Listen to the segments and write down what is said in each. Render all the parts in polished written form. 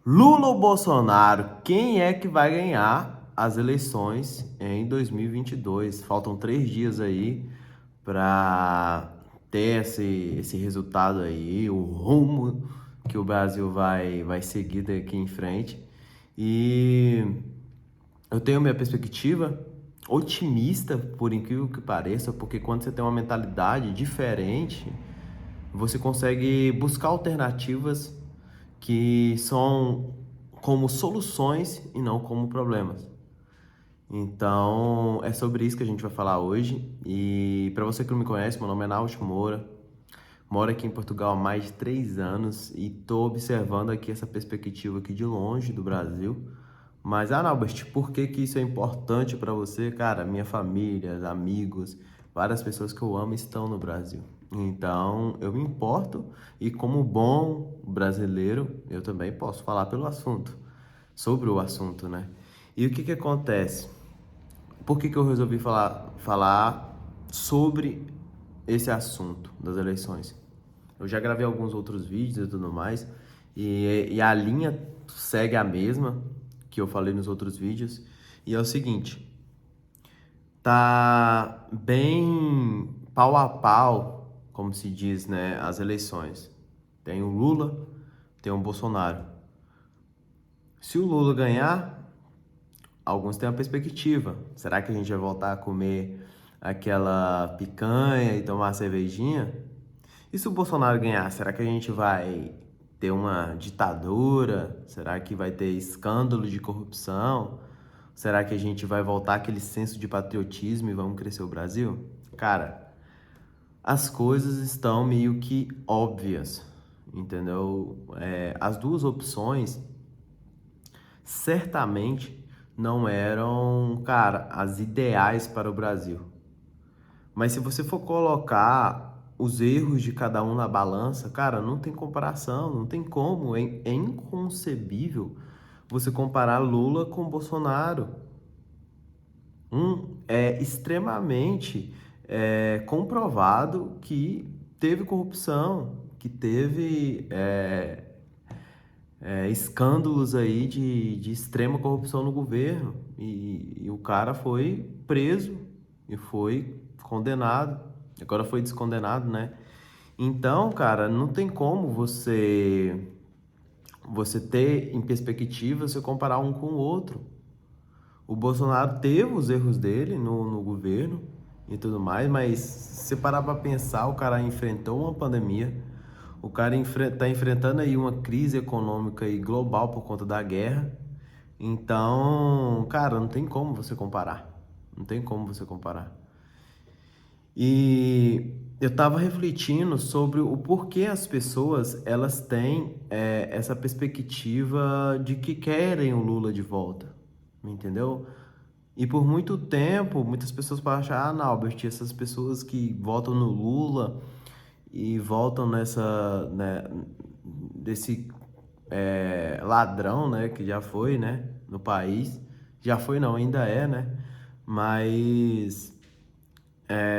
Lula ou Bolsonaro? Quem é que vai ganhar as eleições em 2022? Faltam 3 dias aí para ter esse resultado aí, o rumo que o Brasil vai seguir daqui em frente. E eu tenho minha perspectiva otimista, por incrível que pareça, porque quando você tem uma mentalidade diferente, você consegue buscar alternativas que são como soluções e não como problemas. Então, é sobre isso que a gente vai falar hoje. E para você que não me conhece, meu nome é Náutico Moura. Moro aqui em Portugal há mais de 3 anos e estou observando aqui essa perspectiva aqui de longe do Brasil. Mas, Albert, por que que isso é importante para você? Cara, minha família, amigos, várias pessoas que eu amo estão no Brasil. Então, eu me importo e como bom brasileiro, eu também posso falar pelo assunto, sobre o assunto, né? E o que que acontece? Por que que eu resolvi falar sobre esse assunto das eleições? Eu já gravei alguns outros vídeos e tudo mais, e a linha segue a mesma que eu falei nos outros vídeos, e é o seguinte, tá bem pau a pau, como se diz, né, as eleições. Tem o Lula, tem o Bolsonaro. Se o Lula ganhar, alguns têm a perspectiva. Será que a gente vai voltar a comer aquela picanha e tomar cervejinha? E se o Bolsonaro ganhar, será que a gente vai ter uma ditadura? Será que vai ter escândalo de corrupção? Será que a gente vai voltar aquele senso de patriotismo e vamos crescer o Brasil? Cara, as coisas estão meio que óbvias, entendeu? As duas opções certamente não eram, cara, as ideais para o Brasil. Mas se você for colocar os erros de cada um na balança, cara, não tem comparação, não tem como. É inconcebível você comparar Lula com Bolsonaro. É extremamente comprovado que teve corrupção, que teve escândalos aí de extrema corrupção no governo. E o cara foi preso e foi condenado. Agora foi descondenado, né? Então, cara, não tem como você ter em perspectiva você comparar um com o outro. O Bolsonaro teve os erros dele no governo e tudo mais, mas se você parar para pensar, o cara enfrentou uma pandemia, o cara tá enfrentando aí uma crise econômica e global por conta da guerra. Então, cara, não tem como você comparar. Não tem como você comparar. E eu estava refletindo sobre o porquê as pessoas elas têm essa perspectiva de que querem o Lula de volta, entendeu? E por muito tempo, muitas pessoas podem achar, não, Albert, essas pessoas que votam no Lula e votam desse ladrão, né, que já foi, né, no país, já foi não, ainda é, né, mas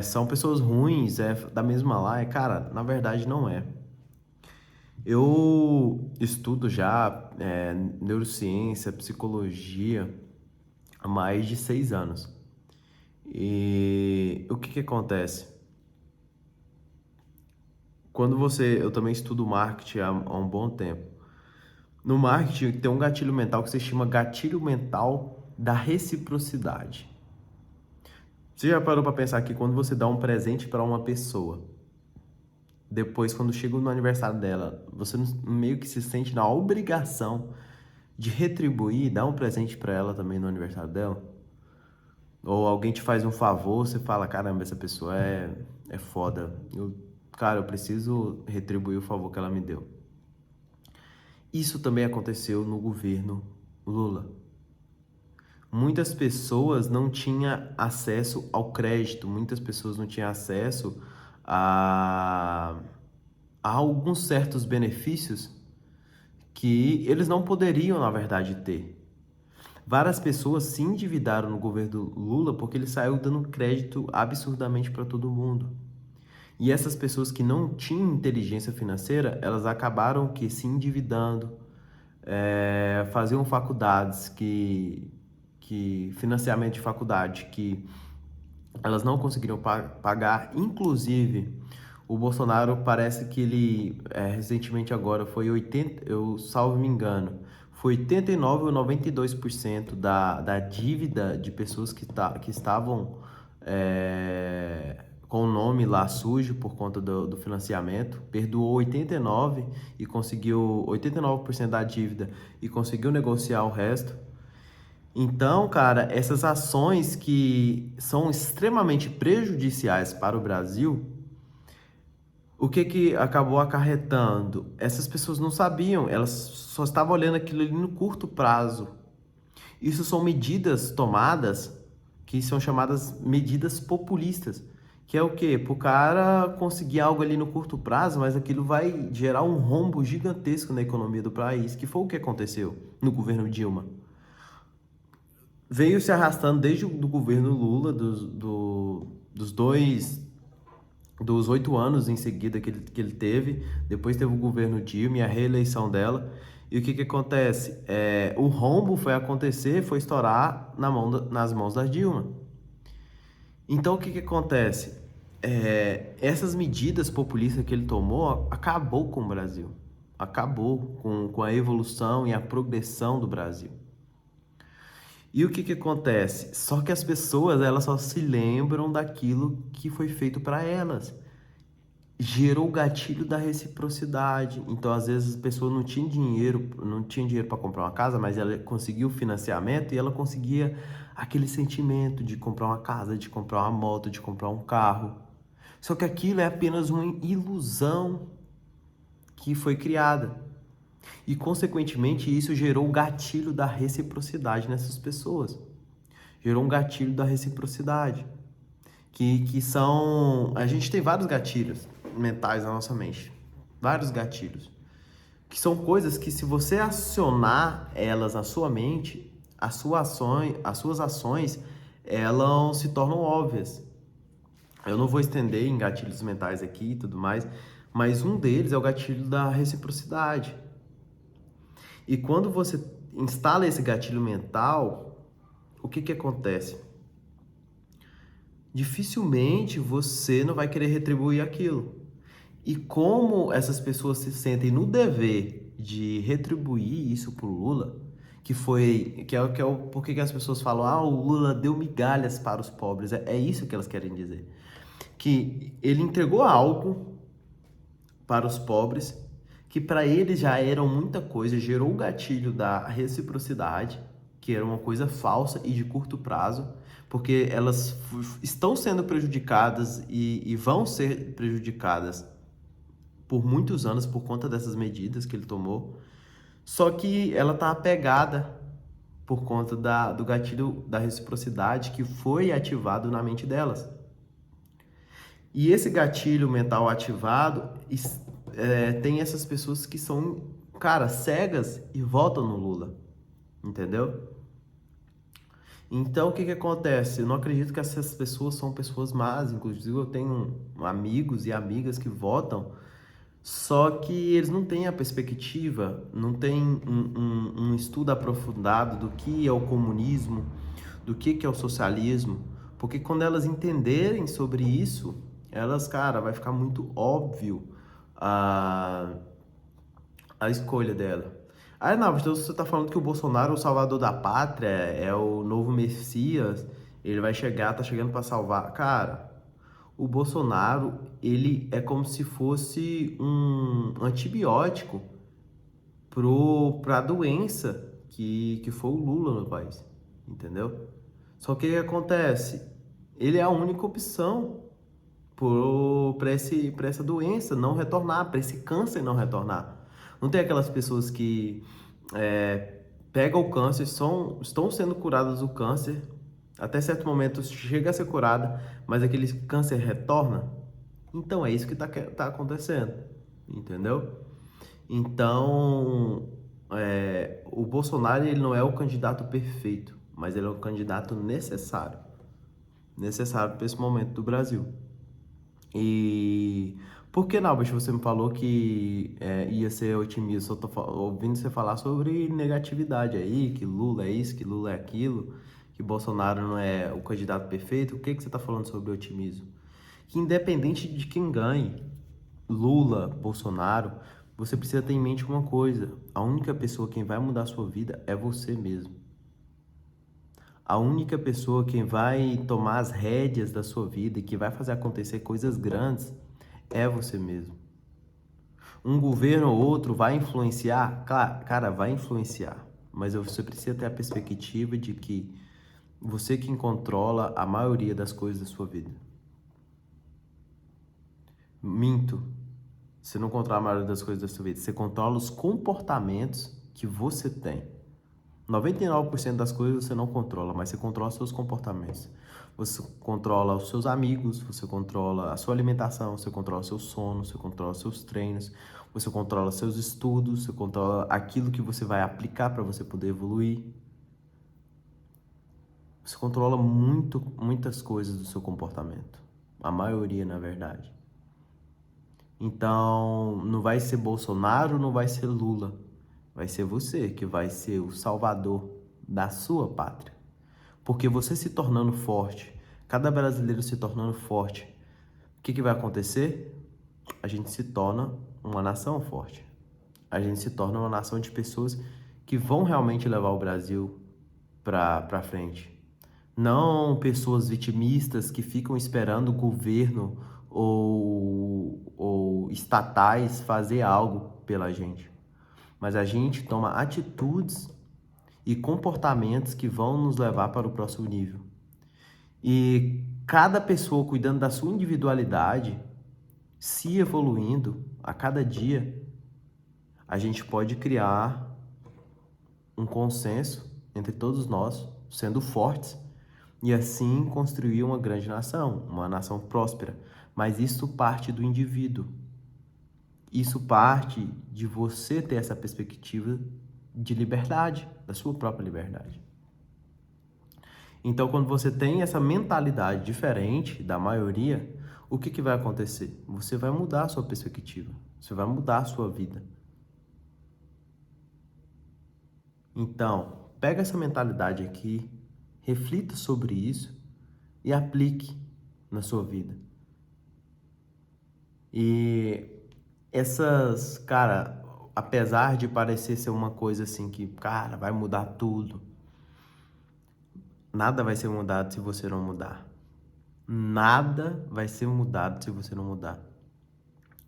são pessoas ruins, da mesma lá, cara, na verdade não é. Eu estudo já neurociência, psicologia há mais de 6 anos. E o que que acontece? Eu também estudo marketing há um bom tempo. No marketing tem um gatilho mental que se chama gatilho mental da reciprocidade. Você já parou para pensar que quando você dá um presente para uma pessoa, depois quando chega no aniversário dela, você meio que se sente na obrigação de retribuir e dar um presente para ela também no aniversário dela? Ou alguém te faz um favor, você fala, caramba, essa pessoa é foda. Cara, eu preciso retribuir o favor que ela me deu. Isso também aconteceu no governo Lula. Muitas pessoas não tinham acesso ao crédito, muitas pessoas não tinham acesso a, a alguns certos benefícios que eles não poderiam, na verdade, ter. Várias pessoas se endividaram no governo Lula porque ele saiu dando crédito absurdamente para todo mundo. E essas pessoas que não tinham inteligência financeira, elas acabaram que se endividando, faziam faculdades que financiamento de faculdade que elas não conseguiriam pagar. Inclusive, o Bolsonaro parece que ele, recentemente agora, foi 80, eu salvo me engano, foi 89 ou 92% da dívida de pessoas que estavam com o nome lá sujo por conta do financiamento, perdoou 89 e conseguiu 89% da dívida e conseguiu negociar o resto. Então, cara, essas ações que são extremamente prejudiciais para o Brasil, o que que acabou acarretando? Essas pessoas não sabiam, elas só estavam olhando aquilo ali no curto prazo. Isso são medidas tomadas que são chamadas medidas populistas, que é o quê? Para o cara conseguir algo ali no curto prazo, mas aquilo vai gerar um rombo gigantesco na economia do país, que foi o que aconteceu no governo Dilma. Veio se arrastando desde o do governo Lula, dos 8 anos em seguida que ele teve, depois teve o governo Dilma e a reeleição dela. E o que que acontece? O rombo foi acontecer, foi estourar nas mãos da Dilma. Então o que que acontece? Essas medidas populistas que ele tomou acabou com o Brasil, acabou com a evolução e a progressão do Brasil. E o que que acontece? Só que as pessoas, elas só se lembram daquilo que foi feito para elas. Gerou o gatilho da reciprocidade. Então, às vezes, a pessoa não tinha dinheiro para comprar uma casa, mas ela conseguiu o financiamento e ela conseguia aquele sentimento de comprar uma casa, de comprar uma moto, de comprar um carro. Só que aquilo é apenas uma ilusão que foi criada. E, consequentemente, isso gerou o gatilho da reciprocidade nessas pessoas. Gerou um gatilho da reciprocidade. Que são... A gente tem vários gatilhos mentais na nossa mente. Vários gatilhos. Que são coisas que, se você acionar elas na sua mente, as suas ações, elas se tornam óbvias. Eu não vou estender em gatilhos mentais aqui e tudo mais, mas um deles é o gatilho da reciprocidade. E quando você instala esse gatilho mental, o que que acontece? Dificilmente você não vai querer retribuir aquilo. E como essas pessoas se sentem no dever de retribuir isso pro Lula, por que as pessoas falam, o Lula deu migalhas para os pobres, é isso que elas querem dizer. Que ele entregou algo para os pobres, que para eles já eram muita coisa, gerou o gatilho da reciprocidade, que era uma coisa falsa e de curto prazo, porque elas estão sendo prejudicadas e vão ser prejudicadas por muitos anos por conta dessas medidas que ele tomou, só que ela está apegada por conta do gatilho da reciprocidade que foi ativado na mente delas. E esse gatilho mental ativado tem essas pessoas que são, cara, cegas e votam no Lula, entendeu? Então, o que que acontece? Eu não acredito que essas pessoas são pessoas más, inclusive eu tenho amigos e amigas que votam, só que eles não têm a perspectiva, não têm um estudo aprofundado do que é o comunismo, do que é o socialismo, porque quando elas entenderem sobre isso, elas, cara, vai ficar muito óbvio a escolha dela. Ah, não, então você tá falando que o Bolsonaro é o salvador da pátria, é o novo Messias, ele vai chegar, tá chegando para salvar. Cara, o Bolsonaro, ele é como se fosse um antibiótico pra doença que foi o Lula no país, entendeu? Só que o que acontece? Ele é a única opção para essa doença não retornar, para esse câncer não retornar. Não tem aquelas pessoas que pegam o câncer, estão sendo curadas do câncer, até certo momento chega a ser curada, mas aquele câncer retorna? Então é isso que tá acontecendo, entendeu? Então, o Bolsonaro, ele não é o candidato perfeito, mas ele é o candidato necessário para esse momento do Brasil. E Por que, Naubat, você me falou que ia ser otimista? Eu tô ouvindo você falar sobre negatividade aí, que Lula é isso, que Lula é aquilo, que Bolsonaro não é o candidato perfeito. O que que você está falando sobre otimismo? Que independente de quem ganhe, Lula, Bolsonaro, você precisa ter em mente uma coisa: a única pessoa quem vai mudar a sua vida é você mesmo. A única pessoa quem vai tomar as rédeas da sua vida e que vai fazer acontecer coisas grandes é você mesmo. Um governo ou outro vai influenciar? Claro, cara, vai influenciar. Mas você precisa ter a perspectiva de que você quem controla a maioria das coisas da sua vida. Minto. Você não controla a maioria das coisas da sua vida. Você controla os comportamentos que você tem. 99% das coisas você não controla, mas você controla seus comportamentos. Você controla os seus amigos, você controla a sua alimentação, você controla o seu sono, você controla seus treinos, você controla seus estudos, você controla aquilo que você vai aplicar para você poder evoluir. Você controla muitas coisas do seu comportamento. A maioria, na verdade. Então, não vai ser Bolsonaro, não vai ser Lula. Vai ser você que vai ser o salvador da sua pátria. Porque você se tornando forte, cada brasileiro se tornando forte, o que vai acontecer? A gente se torna uma nação forte. A gente se torna uma nação de pessoas que vão realmente levar o Brasil para frente. Não pessoas vitimistas que ficam esperando o governo ou estatais fazer algo pela gente. Mas a gente toma atitudes e comportamentos que vão nos levar para o próximo nível. E cada pessoa cuidando da sua individualidade, se evoluindo a cada dia, a gente pode criar um consenso entre todos nós, sendo fortes, e assim construir uma grande nação, uma nação próspera. Mas isso parte do indivíduo. Isso parte de você ter essa perspectiva de liberdade, da sua própria liberdade. Então, quando você tem essa mentalidade diferente da maioria, o que vai acontecer? Você vai mudar a sua perspectiva, você vai mudar a sua vida. Então, pega essa mentalidade aqui, reflita sobre isso e aplique na sua vida. E cara, apesar de parecer ser uma coisa assim que, cara, vai mudar tudo, nada vai ser mudado se você não mudar. Nada vai ser mudado se você não mudar.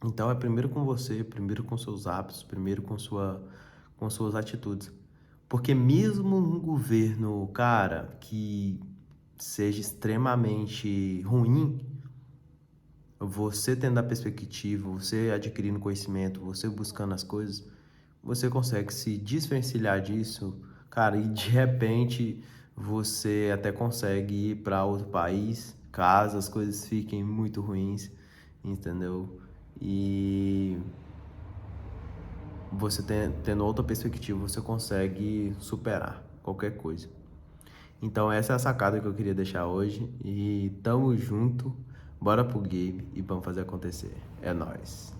Então é primeiro com você, primeiro com seus hábitos, primeiro com suas atitudes. Porque mesmo um governo, cara, que seja extremamente ruim, você tendo a perspectiva, você adquirindo conhecimento, você buscando as coisas, você consegue se desvencilhar disso, cara, e de repente você até consegue ir para outro país, caso as coisas fiquem muito ruins, entendeu? E você tendo outra perspectiva, você consegue superar qualquer coisa. Então essa é a sacada que eu queria deixar hoje e tamo junto, bora pro game e vamos fazer acontecer. É nóis.